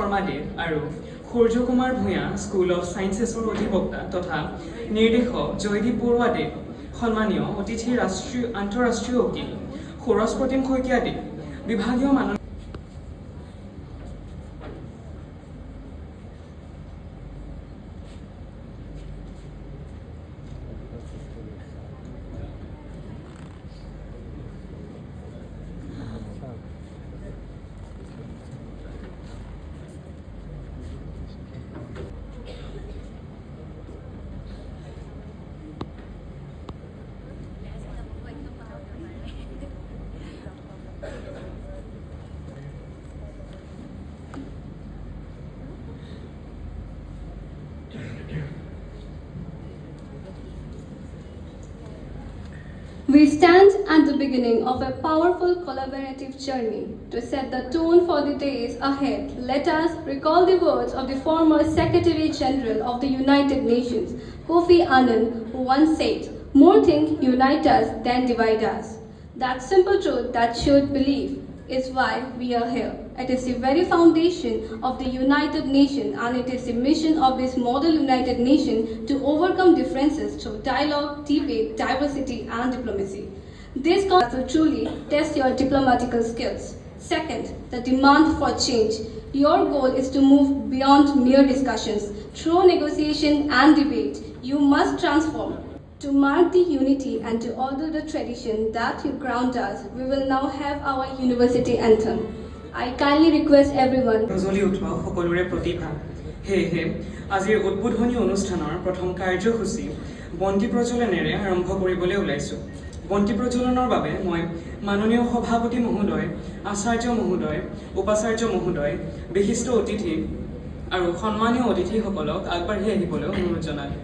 শৰ্মাদেৱ আৰু সূৰ্য কুমাৰ Bhuiyan school of সায়েন্সেছৰ অধিবক্তা তথা নিৰ্দেশক জয়দীপ বৰুৱাদেৱ, সন্মানীয় অতিথি আন্তঃৰাষ্ট্ৰীয় উকিল সৌৰজ প্ৰতিম শইকীয়াদেৱ, বিভাগীয় মাননীয় We stand at the beginning of a powerful collaborative journey. To set the tone for the days ahead, let us recall the words of the former Secretary General of the United Nations, Kofi Annan, who once said, "More things unite us than divide us." That simple truth that should believe is why we are here. It is the very foundation of the United Nations, and it is the mission of this model United Nation to overcome differences through dialogue, debate, diversity, and diplomacy. This conference will truly test your diplomatical skills. Second, the demand for change. Your goal is to move beyond mere discussions. Through negotiation and debate, you must transform. To mark the unity and to honor the tradition that you ground us, we will now have our university anthem. I kindly request everyone. জ্বলি উঠোৱা সকলোৰে প্ৰতিভা। সেয়েহে আজিৰ উদ্বোধনী অনুষ্ঠানৰ প্ৰথম কাৰ্যসূচী বন্তি প্ৰজ্বলনেৰে আৰম্ভ কৰিবলৈ ওলাইছোঁ। বন্তি প্ৰজ্বলনৰ বাবে মই মাননীয় সভাপতি মহোদয়, আচাৰ্য মহোদয়, উপাচাৰ্য মহোদয়, বিশিষ্ট অতিথি আৰু সন্মানীয় অতিথিসকলক আগবাঢ়ি আহিবলৈ অনুৰোধ জনালোঁ।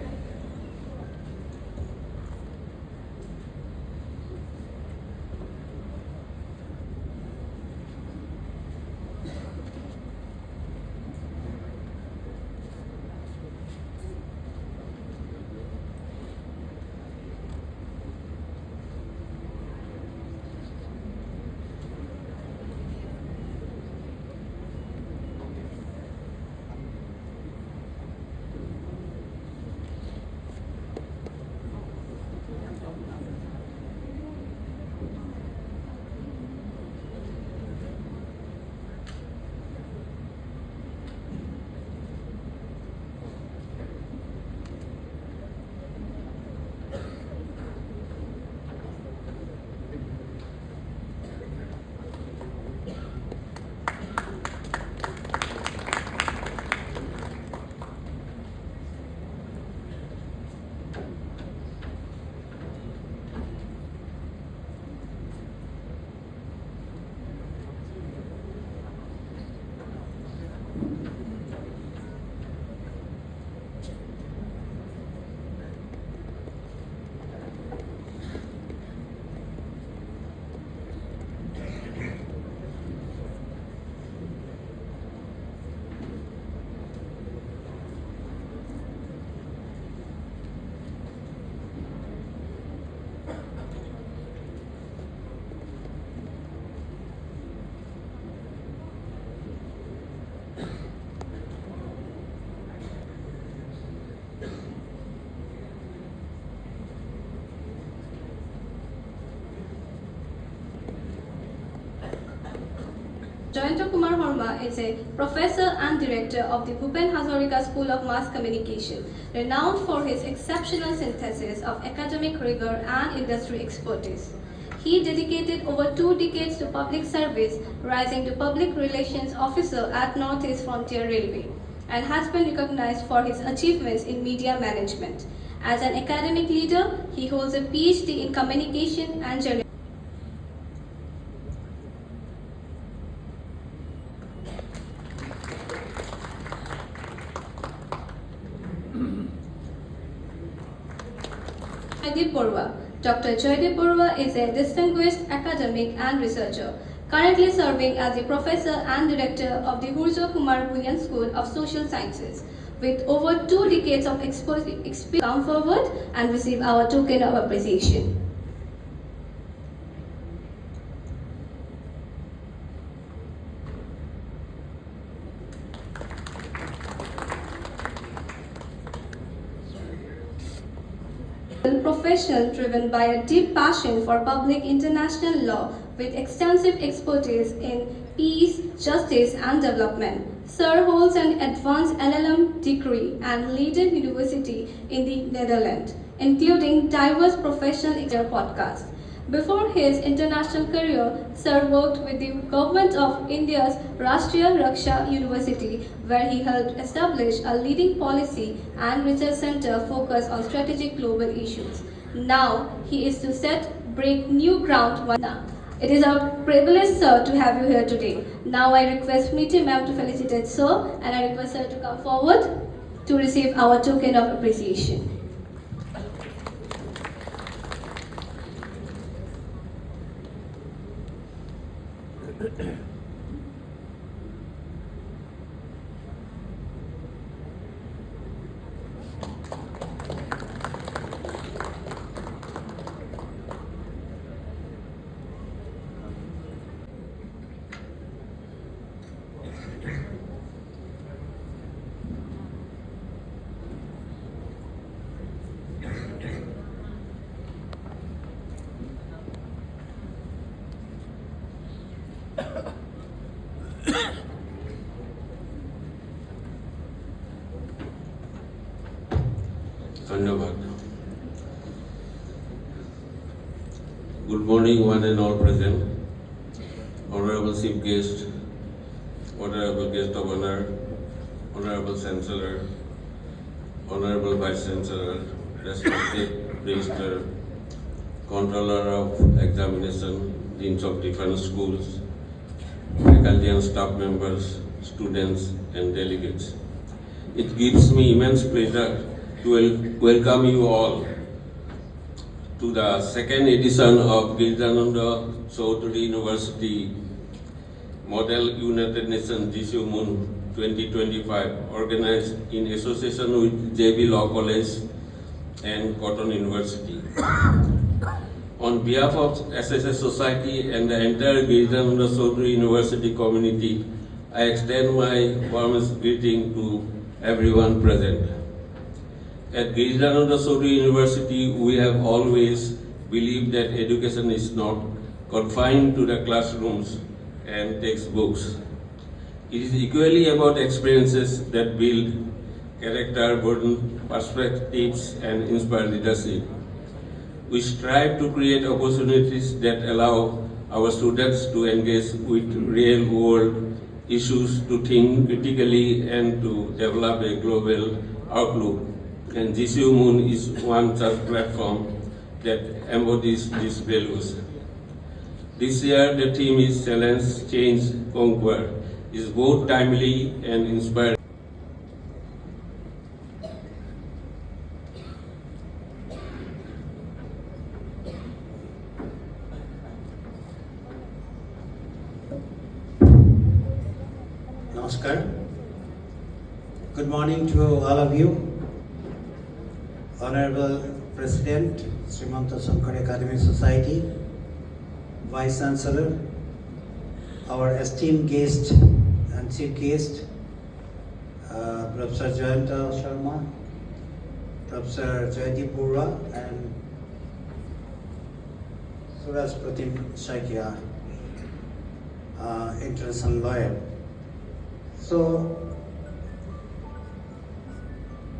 Jayanta Kumar Horma is a professor and director of the Bhupen Hazarika School of Mass Communication, renowned for his exceptional synthesis of academic rigor and industry expertise. He dedicated over 2 decades to public service, rising to public relations officer at Northeast Frontier Railway, and has been recognized for his achievements in media management. As an academic leader, he holds a PhD in communication and journalism. Joydeep Borua. Dr. Joydeep Borua is a distinguished academic and researcher, currently serving as the professor and director of the Suriya Kumar Bhuyan School of Social Sciences. With over 2 decades of experience, come forward and receive our token of appreciation. professional driven by a deep passion for public international law with extensive expertise in peace, justice, and development. Sir holds an advanced LLM degree and Leiden University in the Netherlands, including diverse professional podcasts. Before his international career, Sir worked with the government of India's Rashtriya Raksha University, where he helped establish a leading policy and research center focused on strategic global issues. Now, he is to break new ground. It is our privilege, sir, to have you here today. Now, I request Meety ma'am to felicitate sir, and I request her to come forward to receive our token of appreciation. Dhanyavad. Good morning, one and all present. Honorable Chief Guest, Honorable Guest of Honor, Honorable Chancellor, Honorable Vice Chancellor, respected Minister, Controller of Examination, Deans of different schools, faculty and staff members, students and delegates. It gives me immense pleasure to welcome you all to the second edition of Girijananda Chowdhury University Model United Nations GCUMUN 2025, organized in association with JB Law College and Cotton University. On behalf of SSS Society and the entire Girijananda Chowdhury University community, I extend my warmest greeting to everyone present. At Girijananda Chowdhury University, we have always believed that education is not confined to the classrooms and textbooks. It is equally about experiences that build character, broaden perspectives, and inspire leadership. We strive to create opportunities that allow our students to engage with real-world issues, to think critically, and to develop a global outlook. And GCUMUN is one such platform that embodies these values. This year, the theme is Challenge, Change, Conquer. Is both timely and inspiring. Namaskar. Good morning to all of you. Honorable President, Srimanta Sankar Academic Society, Vice Chancellor, our esteemed guest and chief guest, Professor Jayanta Sharma, Professor Jayati Purwa, and Suraj Pratim Shaikia, international lawyer. So,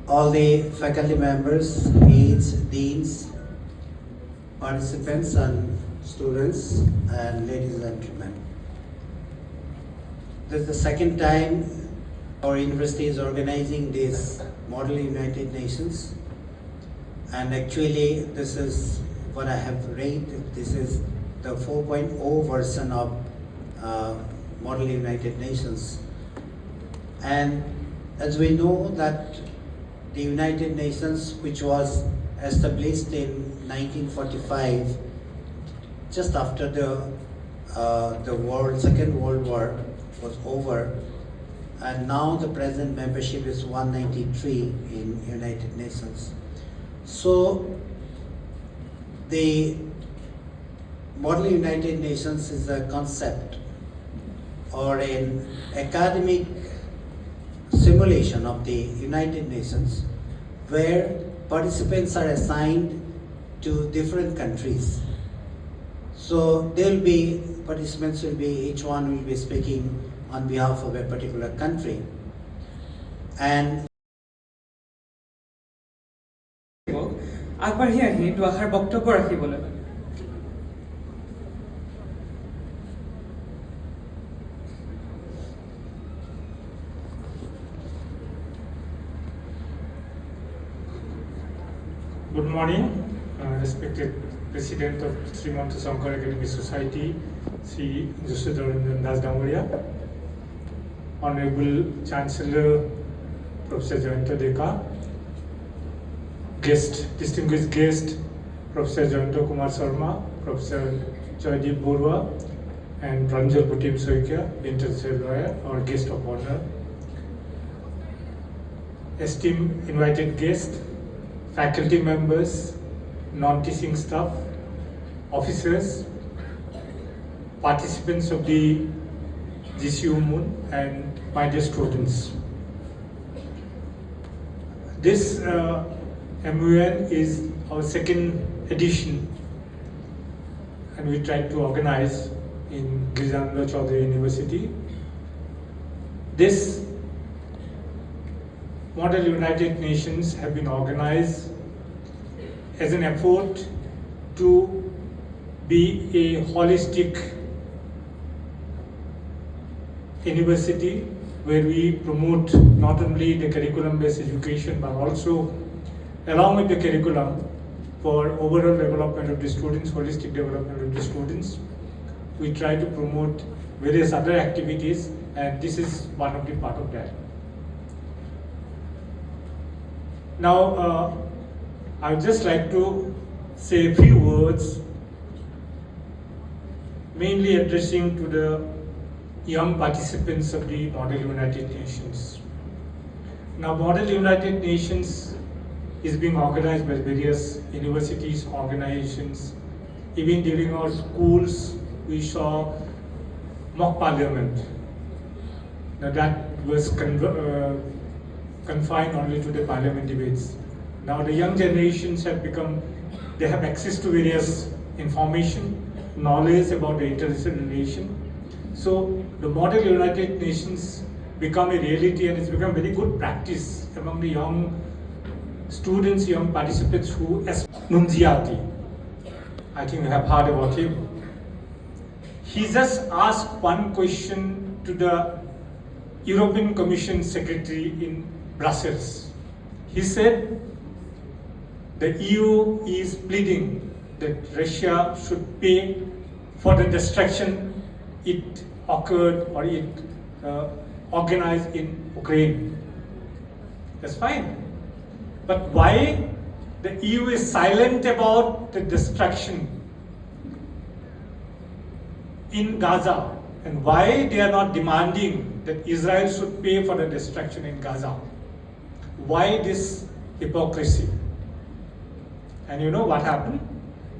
all the faculty members, aides, deans, participants and students, and ladies and gentlemen. This is the second time our university is organizing this Model United Nations, and actually this is what I have read. This is the 4.0 version of Model United Nations. And as we know that the United Nations, which was established in 1945, just after the Second World War was over, and now the present membership is 193 in United Nations. So the Model United Nations is a concept or an academic simulation of the United Nations where participants are assigned to different countries. So participants will be, each one will be speaking on behalf of a particular country. And আগবাঢ়ি আহি দুআষাৰ বক্তব্য ৰাখিবলৈ Good morning, respected President of Srimanto Shankar Academic Society, Sri Girijananda Damoria, Honorable Chancellor Professor Jayanta Deka, distinguished guest Professor Jayanta Kumar Sharma, Professor Joydeep Borua, and Ranjal Bhutim Soikia, international lawyer, our guest of honor. Esteemed invited guests, faculty members, non-teaching staff, officers, participants of the GCUMUN, and my dear students. This MUN is our second edition, and we tried to organize in Girijananda Chowdhury University. This Model United Nations have been organized as an effort to be a holistic university where we promote not only the curriculum-based education but also along with the curriculum for overall development of the students, holistic development of the students. We try to promote various other activities, and this is one of the part of that. Now, I would just like to say a few words, mainly addressing to the young participants of the Model United Nations. Now, Model United Nations is being organized by various universities, organizations. Even during our schools, we saw mock parliament. Now, that was confined only to the parliament debates. Now the young generations they have access to various information, knowledge about the international relation. So the Model United Nations become a reality, and it's become very good practice among the young students, young participants who Nunziati. I think you have heard about him. He just asked one question to the European Commission Secretary in Brussels. He said the EU is pleading that Russia should pay for the destruction it occurred or it organized in Ukraine. That's fine. But why the EU is silent about the destruction in Gaza, and why they are not demanding that Israel should pay for the destruction in Gaza? Why this hypocrisy? And you know what happened?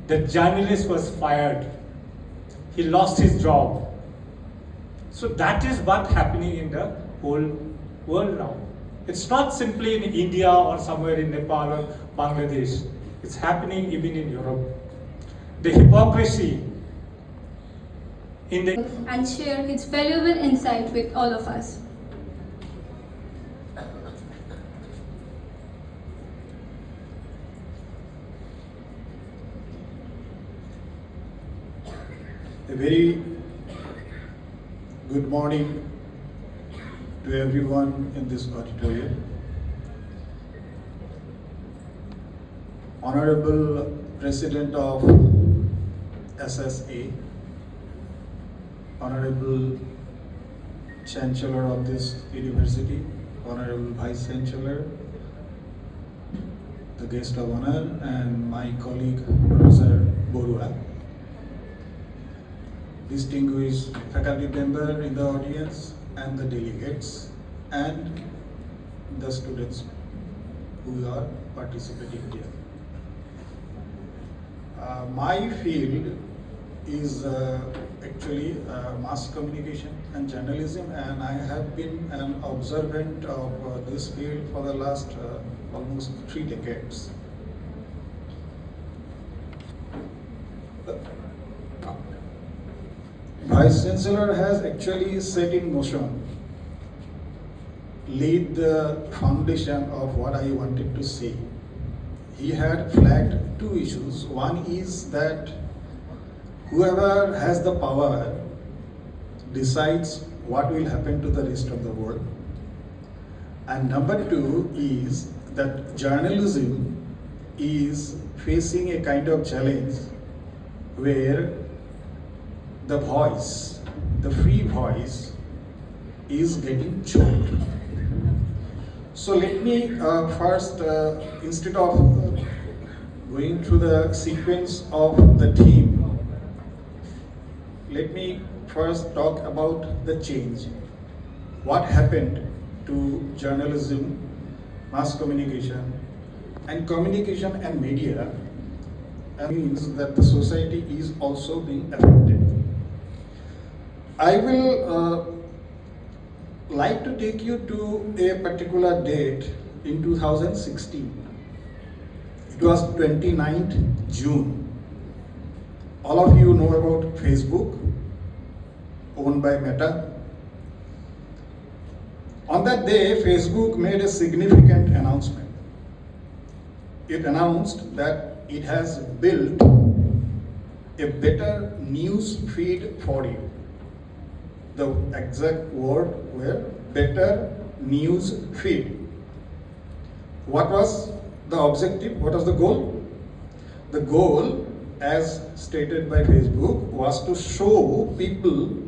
The journalist was fired. He lost his job. So that is what's happening in the whole world now. It's not simply in India or somewhere in Nepal or Bangladesh. It's happening even in Europe. The hypocrisy in the and share his valuable insight with all of us. A very good morning to everyone in this auditorium. Honorable President of SSA, Honorable Chancellor of this university, Honorable Vice Chancellor, the guest of honor, and my colleague Professor Borua, distinguished faculty member in the audience, and the delegates, and the students who are participating here. My field is actually mass communication and journalism, and I have been an observant of this field for the last almost 3 decades. Vice Chancellor has actually set in motion, laid the foundation of what I wanted to say. He had flagged two issues. One is that whoever has the power decides what will happen to the rest of the world. And number two is that journalism is facing a kind of challenge where the voice, the free voice, is getting choked. So let me first, instead of going through the sequence of the theme, let me first talk about the change. What happened to journalism, mass communication, and communication and media, and means that the society is also being affected. I will like to take you to a particular date in 2016. It was 29th June. All of you know about Facebook, owned by Meta. On that day, Facebook made a significant announcement. It announced that it has built a better news feed for you. The exact word were better news feed. What was the objective? What was the goal? The goal, as stated by Facebook, was to show people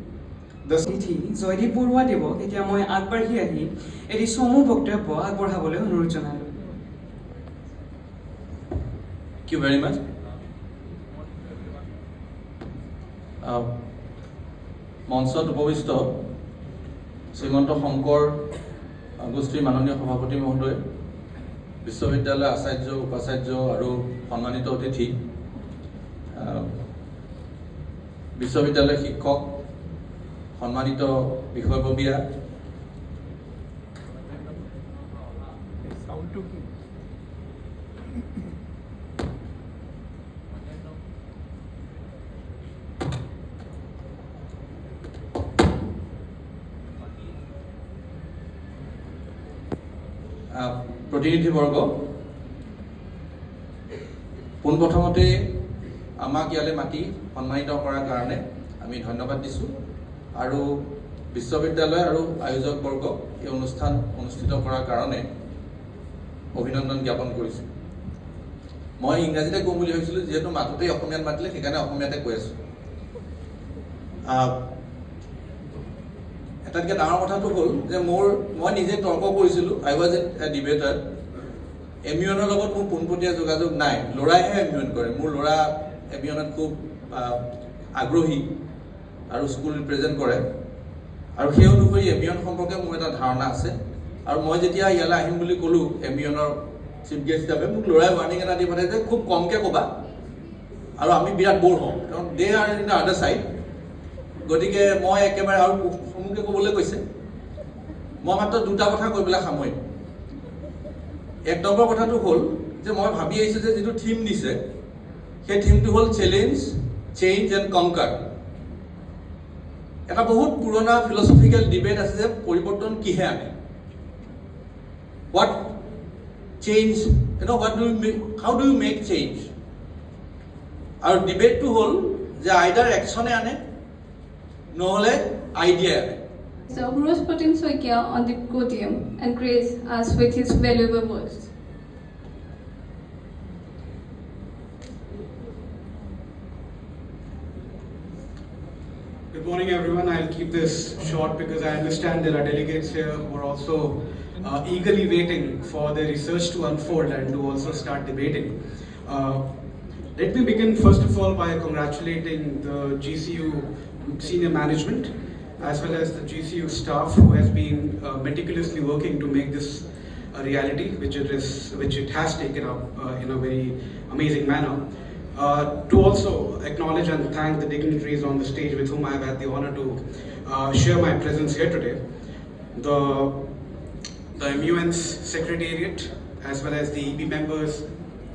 the Joydeep Baruah দেৱক এতিয়া মই আগবাঢ়ি আহি এটি চমু বক্তব্য আগবঢ়াবলৈ অনুৰোধ জনালোঁ। Thank you very much. মঞ্চত উপবিষ্ট শ্ৰীমন্ত শংকৰ গোষ্ঠীৰ মাননীয় সভাপতি মহোদয়, বিশ্ববিদ্যালয়ৰ আচাৰ্য, উপাচাৰ্য আৰু সন্মানিত অতিথি, বিশ্ববিদ্যালয়ৰ শিক্ষক, সন্মানিত বিষয়ববীয়া, প্ৰতিনিধিবৰ্গ, পোনপ্ৰথমতে আমাক ইয়ালৈ মাতি সন্মানিত কৰাৰ কাৰণে আমি ধন্যবাদ দিছোঁ আৰু বিশ্ববিদ্যালয় আৰু আয়োজকবৰ্গক এই অনুষ্ঠান অনুষ্ঠিত কৰাৰ কাৰণে অভিনন্দন জ্ঞাপন কৰিছোঁ। মই ইংৰাজীতে ক'ম বুলি ভাবিছিলোঁ, যিহেতু মাতোতেই অসমীয়াত মাতিলে সেইকাৰণে অসমীয়াতে কৈ আছোঁ। এটাতকৈ ডাঙৰ কথাটো হ'ল যে মই নিজে তৰ্ক কৰিছিলোঁ। I was a ডিবেটাৰ। এমিউনৰ লগত মোৰ পোনপটীয়া যোগাযোগ নাই, ল'ৰাইহে এমিউন কৰে। মোৰ ল'ৰা এমিউনত খুব আগ্ৰহী আৰু স্কুল ৰিপ্ৰেজেণ্ট কৰে, আৰু সেই অনুসৰি এমিউন সম্পৰ্কে মোৰ এটা ধাৰণা আছে। আৰু মই যেতিয়া ইয়ালৈ আহিম বুলি ক'লোঁ এমিউনৰ চিফ গেষ্ট হিচাপে, মোক ল'ৰাই ৱাৰ্ণিং এটা দি পঠাই যে খুব কমকৈ ক'বা আৰু আমি বিৰাট বৰ হওঁ, কাৰণ they are in the other side. গতিকে মই একেবাৰে আৰু সমূহকৈ ক'বলৈ কৈছে। মই মাত্ৰ দুটা কথা কৈ পেলাই সামৰিম। এক নম্বৰ কথাটো হ'ল যে মই ভাবি আহিছোঁ যে যিটো থিম দিছে সেই থিমটো হ'ল চেলেঞ্জ, চেঞ্জ এণ্ড কনকাৰ। এটা বহুত পুৰণা ফিলচফিকেল ডিবেট আছে যে পৰিৱৰ্তন কিহে আনে, what change, how do you make change. আৰু ডিবেটটো হ'ল যে আইদাৰ একশ্যনে আনে নহ'লে আইডিয়াই আনে। So Bruce Soikia on the podium and grace us with his valuable words. Good morning, everyone. I'll keep this short because I understand there are delegates here who are also eagerly waiting for their research to unfold and to also start debating. Let me begin first of all by congratulating the GCU senior management as well as the GCU staff who has been meticulously working to make this a reality, which it has taken up in a very amazing manner. To also acknowledge and thank the dignitaries on the stage with whom I have had the honor to share my presence here today. The MUN's secretariat, as well as the EB members,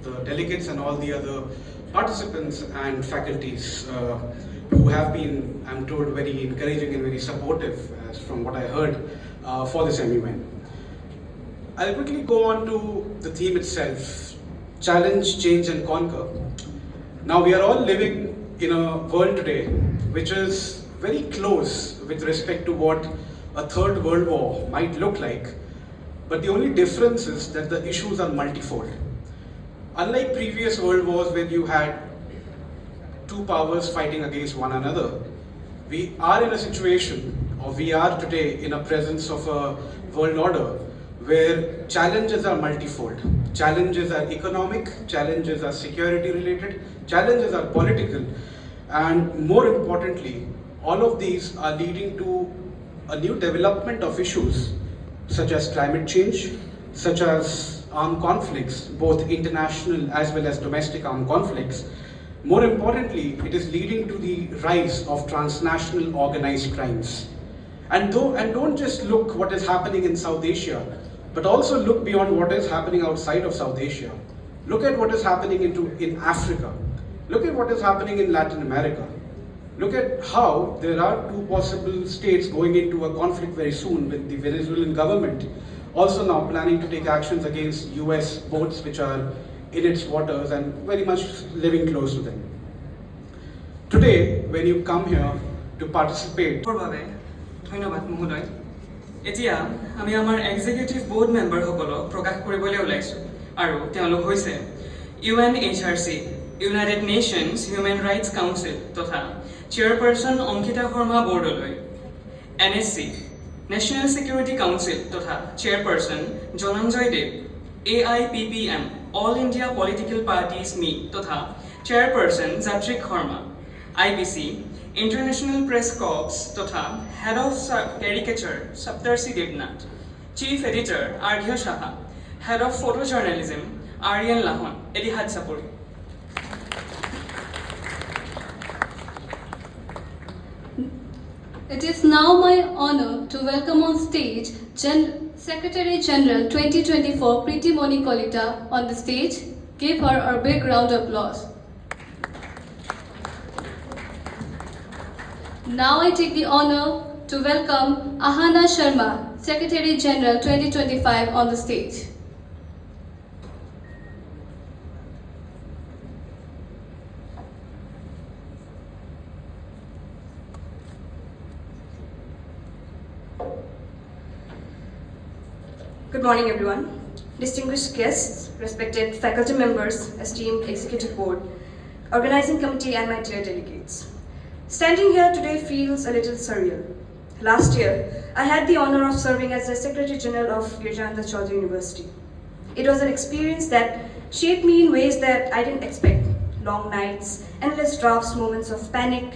the delegates and all the other participants and faculties who have been, I'm told, very encouraging and very supportive, as from what I heard, for this MUN. I'll quickly go on to the theme itself: challenge, change, and conquer. Now, we are all living in a world today which is very close with respect to what a third world war might look like, but the only difference is that the issues are multifold. Unlike previous world wars where you had two powers fighting against one another, we are in a situation, or we are today in a presence of a world order where challenges are multifold. Challenges are economic, challenges are security related, challenges are political, and more importantly, all of these are leading to a new development of issues such as climate change, such as armed conflicts, both international as well as domestic armed conflicts. More importantly, it is leading to the rise of transnational organized crimes. And don't just look what is happening in South Asia, but also look beyond what is happening outside of South Asia. Look at what is happening in Africa. Look at what is happening in Latin America. Look at how there are two possible states going into a conflict very soon, with the Venezuelan government also now planning to take actions against US boats which are in its waters and very much living close to them. Today, when you come here to participate, ধন্যবাদ মহোদয়। এতিয়া আমি আমাৰ executive board মেম্বাৰসকলক প্ৰকাশ কৰিবলৈ ওলাইছোঁ, আৰু তেওঁলোক হৈছে UNHRC, United Nations Human Rights Council তথা chairperson Ankita Sharma Bordoloi, NSC, National Security Council তথা chairperson Dhananjay Dev, AIPPM, All India Political Parties Meet তথা chairperson Yatrik Sharma, IPC, International Press Corps তথা Head of Caricature Saptarshi Devnath, Chief Editor Arghya Shaha, Head of Photojournalism Aryan Lahon, Etihad Sapuri. It is now my honor to welcome on stage Secretary General 2024 Preeti Moni Kolita on the stage. Give her a big round of applause. Now I take the honor to welcome Ahana Sharma, Secretary General 2025 on the stage. Good morning, everyone. Distinguished guests, respected faculty members, esteemed executive board, organizing committee, and my dear delegates. Standing here today feels a little surreal. Last year, I had the honor of serving as the Secretary General of Girijananda Chowdhury University. It was an experience that shaped me in ways that I didn't expect. Long nights, endless drafts, moments of panic,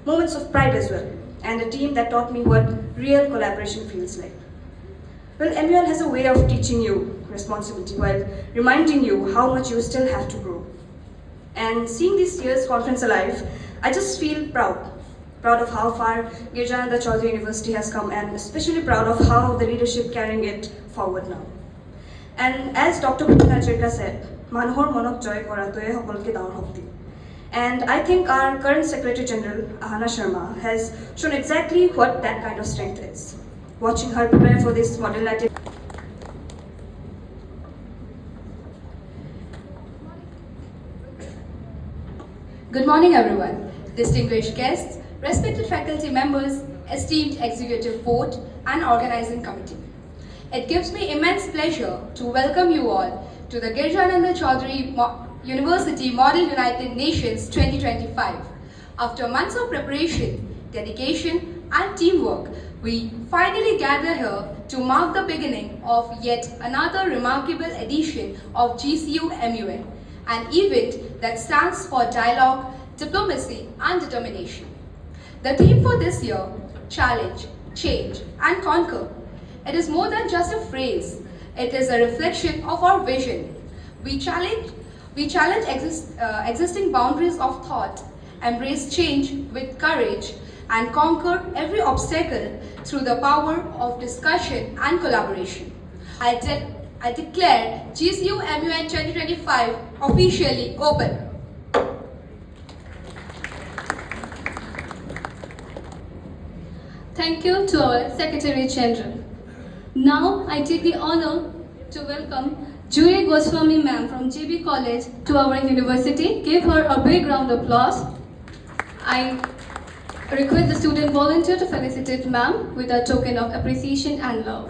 moments of pride as well, and a team that taught me what real collaboration feels like. Well, MUN has a way of teaching you responsibility while reminding you how much you still have to grow. And seeing this year's conference alive, I just feel proud of how far Girijananda Chowdhury University has come, and especially proud of how the leadership carrying it forward now. And as Dr. Bhupendracharya said, Manohor Monok Joy Koratoe Hokolke Daur Hokti. And I think our current Secretary General, Ahana Sharma, has shown exactly what that kind of strength is. Watching her prepare for this model United. Good morning, everyone. Distinguished guests, respected faculty members, esteemed executive board, and organizing committee. It gives me immense pleasure to welcome you all to the Girijananda Chowdhury University Model United Nations 2025. After months of preparation, dedication, and teamwork, we finally gather here to mark the beginning of yet another remarkable edition of GCUMUN, an event that stands for dialogue, diplomacy, and determination. The theme for this year, challenge, change, and conquer. It is more than just a phrase. It is a reflection of our vision. We challenge existing boundaries of thought, embrace change with courage, and conquer every obstacle through the power of discussion and collaboration. I declare GCUMUN 2025 officially open. Thank you to our Secretary General. Now I take the honor to welcome Julie Goswami ma'am from JB College to our university. Give her a big round of applause. I request the student volunteer to felicitate ma'am with a token of appreciation and love.